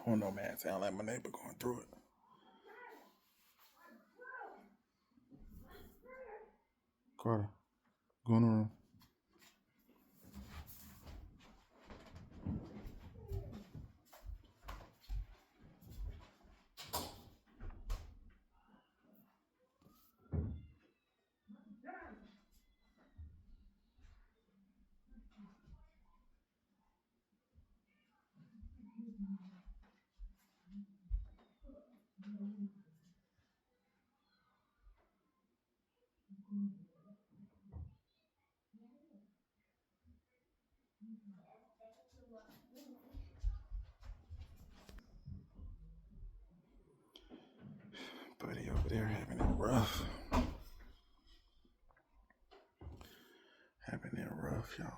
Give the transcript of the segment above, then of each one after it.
Oh no, man. Sound like my neighbor going through it. Carter, go in the room. Buddy over there having it rough. Having it rough, y'all.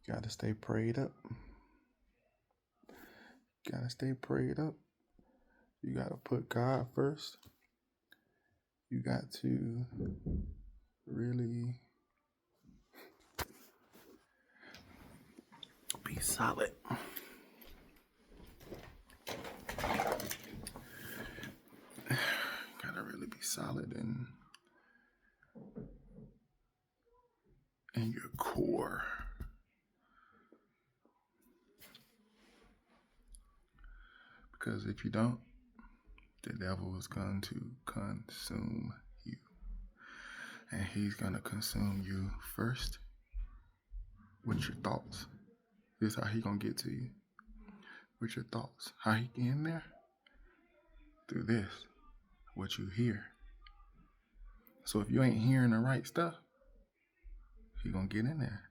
Gotta stay prayed up. Gotta stay prayed up. You gotta put God first. You got to really be solid. Gotta really be solid in your core. Because if you don't, the devil is going to consume you. And he's going to consume you first with your thoughts. This is how he going to get to you. With your thoughts. How he get in there? Through this. What you hear. So if you ain't hearing the right stuff, he going to get in there.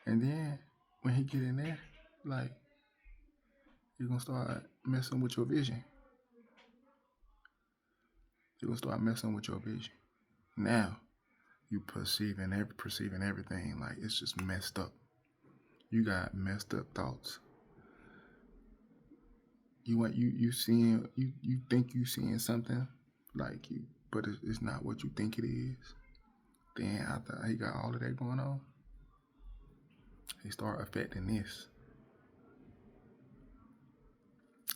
And then when he get in there, like, you're going to start messing with your vision. You're going to start messing with your vision. Now, you perceiving everything like it's just messed up. You got messed up thoughts. You think you seeing something like you, but it's not what you think it is. Then after he got all of that going on, he start affecting this.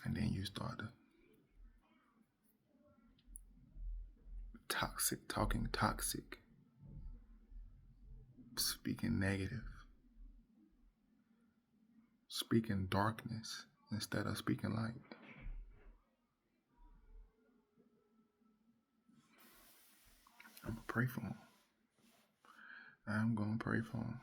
And then you start talking toxic, speaking negative, speaking darkness instead of speaking light. I'm gonna pray for him. I'm gonna pray for him.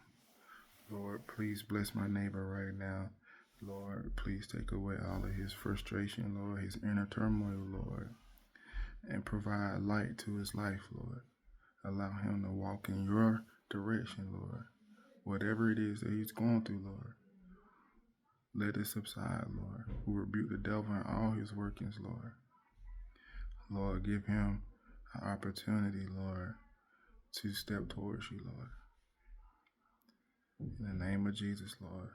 Lord, please bless my neighbor right now. Lord, please take away all of his frustration, Lord, his inner turmoil, Lord, and provide light to his life, Lord. Allow him to walk in your direction, Lord. Whatever it is that he's going through, Lord, let it subside, Lord. We rebuke the devil and all his workings, Lord. Lord, give him an opportunity, Lord, to step towards you, Lord. In the name of Jesus, Lord,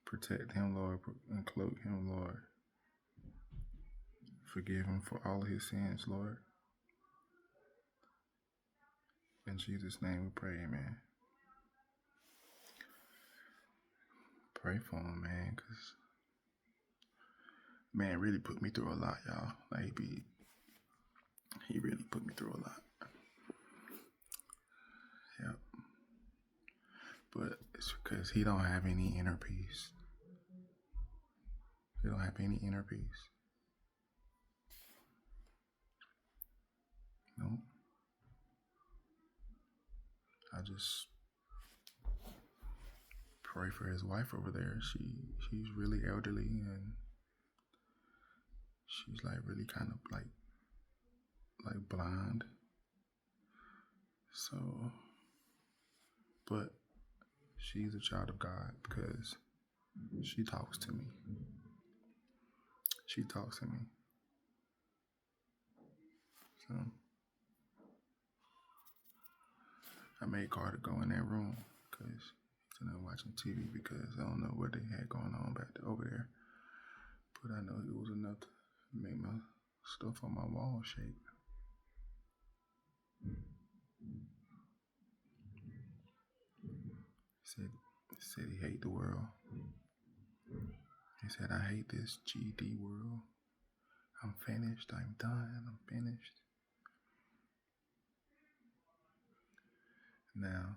protect him, Lord, and cloak him, Lord. Forgive him for all of his sins, Lord. In Jesus' name we pray, amen. Pray for him, man, because, man, really put me through a lot, y'all. Like, he really put me through a lot. Yep. But it's because he don't have any inner peace. He don't have any inner peace. No. I just pray for his wife over there. She's really elderly and she's like really kind of like blind. So, but she's a child of God because she talks to me. She talks to me. So I made Carter go in that room because he's in there watching TV because I don't know what they had going on over there. But I know it was enough to make my stuff on my wall shake. Said, said he hate the world. He said, I hate this GD world. I'm finished. I'm done. I'm finished. Now,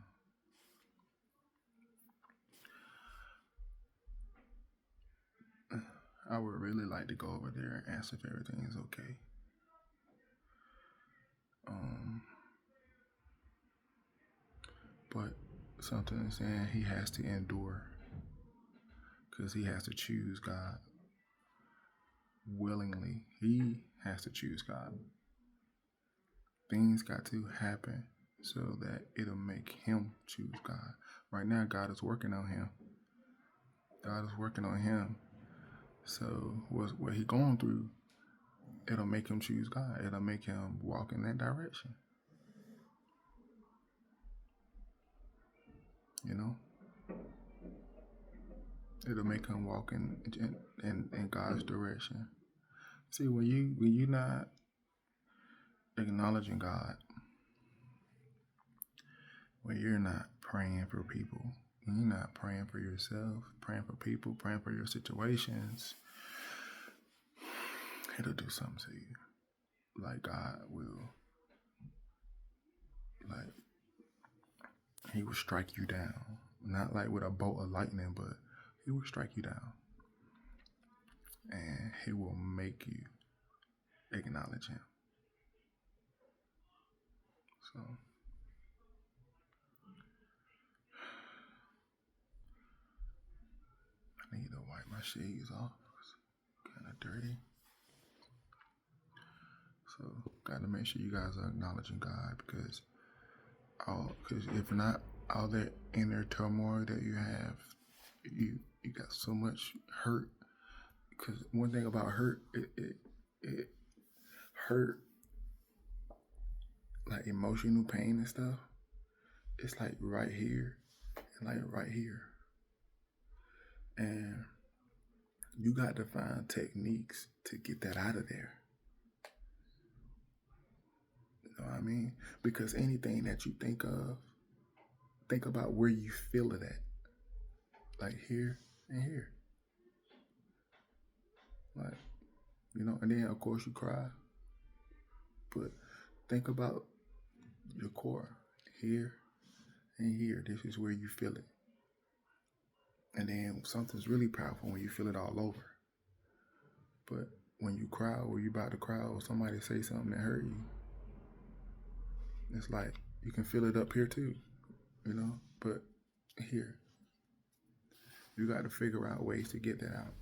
I would really like to go over there and ask if everything is okay. But something is saying he has to endure because he has to choose God willingly. He has to choose God. Things got to happen so that it'll make him choose God. Right now, God is working on him. God is working on him. So what he going through, it'll make him choose God. It'll make him walk in that direction. You know? It'll make him walk in God's direction. See, when you not acknowledging God, when you're not praying for people, when you're not praying for yourself, praying for people, praying for your situations, it'll do something to you. Like God will, like he will strike you down. Not like with a bolt of lightning, but he will strike you down. And he will make you acknowledge him. So I need to wipe my shades off. It's kind of dirty. So gotta make sure you guys are acknowledging God because if not, all that inner turmoil that you have, you got so much hurt. Because one thing about hurt, it hurt, like emotional pain and stuff. It's like right here and like right here, and you got to find techniques to get that out of there. You know what I mean? Because anything that you think of, think about where you feel it at. Like here and here. Like, you know, and then of course you cry. But think about your core. Here and here. This is where you feel it. And then something's really powerful when you feel it all over. But when you cry or you about to cry or somebody say something that hurt you, it's like you can feel it up here too, you know? But here, you got to figure out ways to get that out.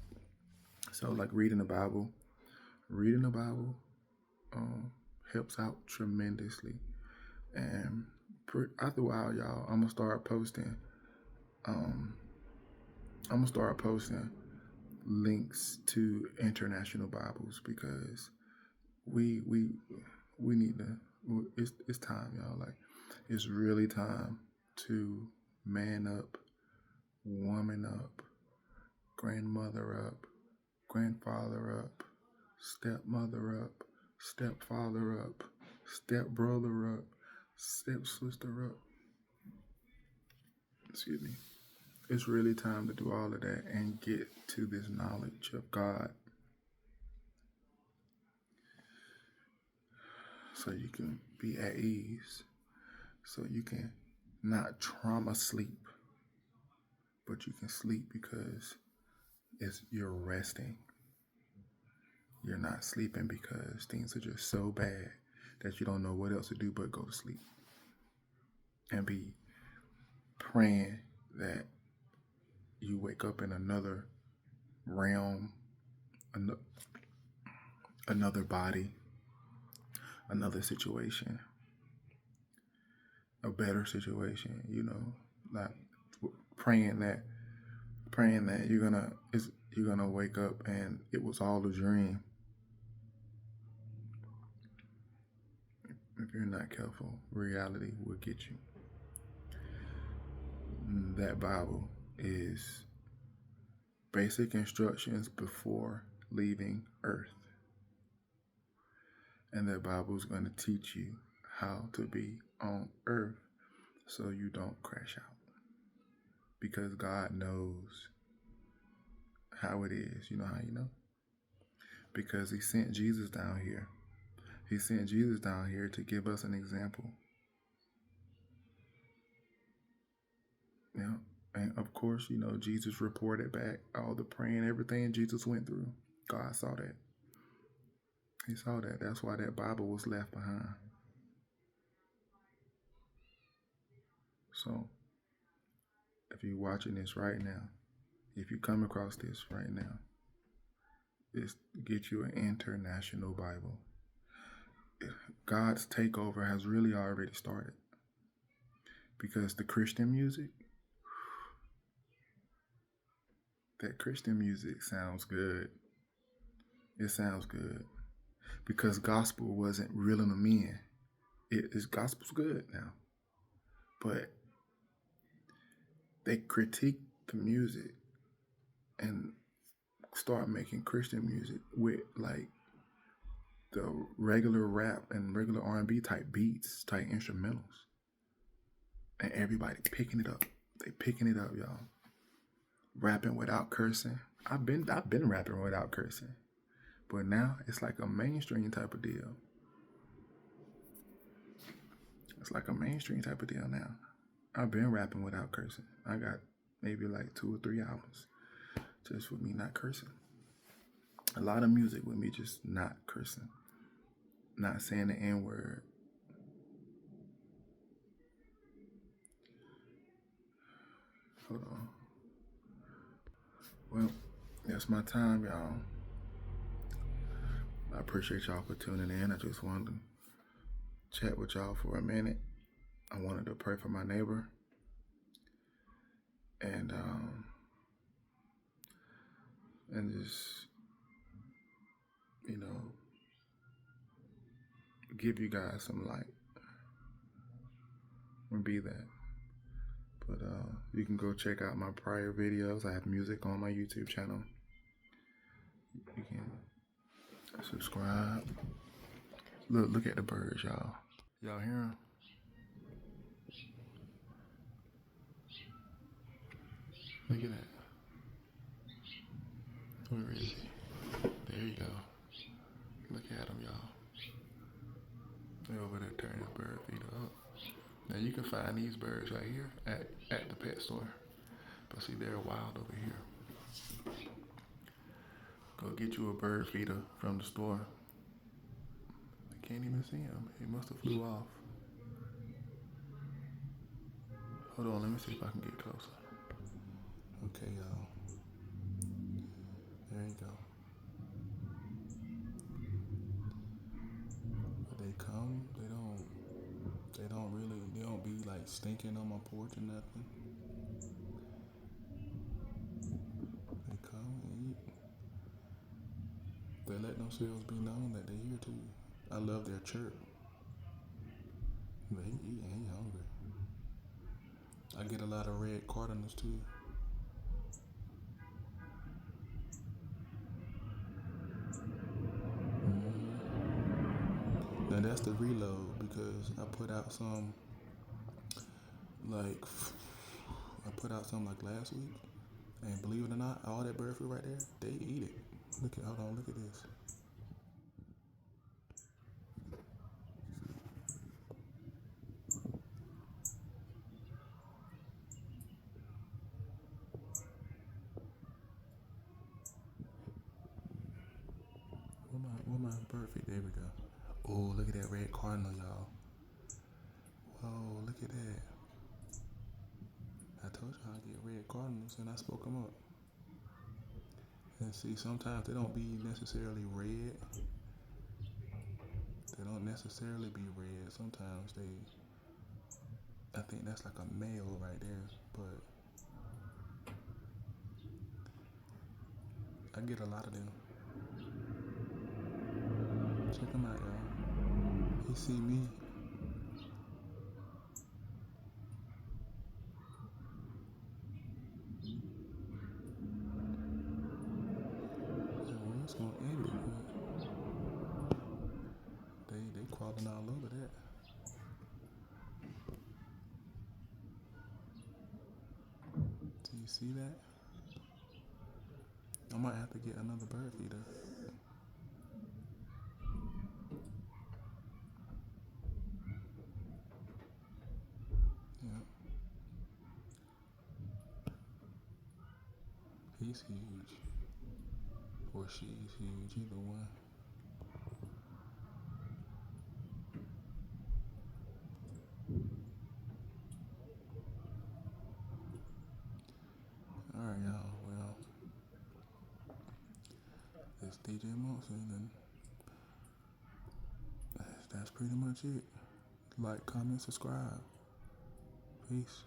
So like reading the Bible helps out tremendously. And after a while, y'all, I'm gonna start posting links to international Bibles because we need to. It's time, y'all. Like it's really time to man up, woman up, grandmother up, grandfather up, stepmother up, stepfather up, stepbrother up, stepsister up. Excuse me. It's really time to do all of that and get to this knowledge of God so you can be at ease, so you can not trauma sleep, but you can sleep because you're resting. You're not sleeping because things are just so bad that you don't know what else to do but go to sleep and be praying that you wake up in another realm, another body, another situation, a better situation, you know, not praying that you're gonna wake up and it was all a dream. If you're not careful, reality will get you. That Bible is basic instructions before leaving Earth. And that Bible is going to teach you how to be on Earth so you don't crash out. because God knows how it is. You know how you know? Because he sent Jesus down here. He sent Jesus down here to give us an example. Yeah. And of course, Jesus reported back all the praying, everything Jesus went through. God saw that. He saw that. That's why that Bible was left behind. So, if you're watching this right now, if you come across this right now, it's get you an international Bible. God's takeover has really already started. Because the Christian music, that Christian music sounds good. It sounds good. Because gospel wasn't reeling them in. Gospel's good now. But they critique the music and start making Christian music with like the regular rap and regular R&B type beats, type instrumentals. And everybody picking it up. They picking it up, y'all. Rapping without cursing. I've been rapping without cursing. But now it's like a mainstream type of deal. It's like a mainstream type of deal now. I've been rapping without cursing. I got maybe like 2 or 3 albums just with me not cursing. A lot of music with me just not cursing. Not saying the N-word. Hold on. Well, that's my time, y'all. I appreciate y'all for tuning in. I just wanted to chat with y'all for a minute. I wanted to pray for my neighbor. And just, give you guys some light. And be that. But you can go check out my prior videos. I have music on my YouTube channel. You can subscribe. Look at the birds, y'all. Y'all hear them? Look at that. Where is he? There you go. Look at him, y'all. They're over there turning his bird feeder up. Now you can find these birds right here at the pet store. But see, they're wild over here. Go get you a bird feeder from the store. I can't even see him. He must have flew off. Hold on, let me see if I can get closer. Okay, y'all. There you go. But they come, they don't be like stinking on my porch or nothing. They come and eat. They let themselves be known that they're here too. I love their chirp. But he eating, he hungry. I get a lot of red cardinals too. Now that's the reload because I put out some like last week, and believe it or not, all that bird food right there, they eat it. Hold on, look at this. Where my bird feed? There we go. Oh, look at that red cardinal, y'all. Whoa, look at that. I told y'all I get red cardinals and I spoke them up. And see, sometimes they don't be necessarily red. They don't necessarily be red. Sometimes I think that's like a male right there, but I get a lot of them. Check them out, y'all. He see me. It's gonna end it, but they crawling all over that. see that? I might have to get another bird feeder. Yeah. He's huge. Or she's huge, either one. Alright, y'all. Well, it's DJ Monson, and that's pretty much it. Like, comment, subscribe. Peace.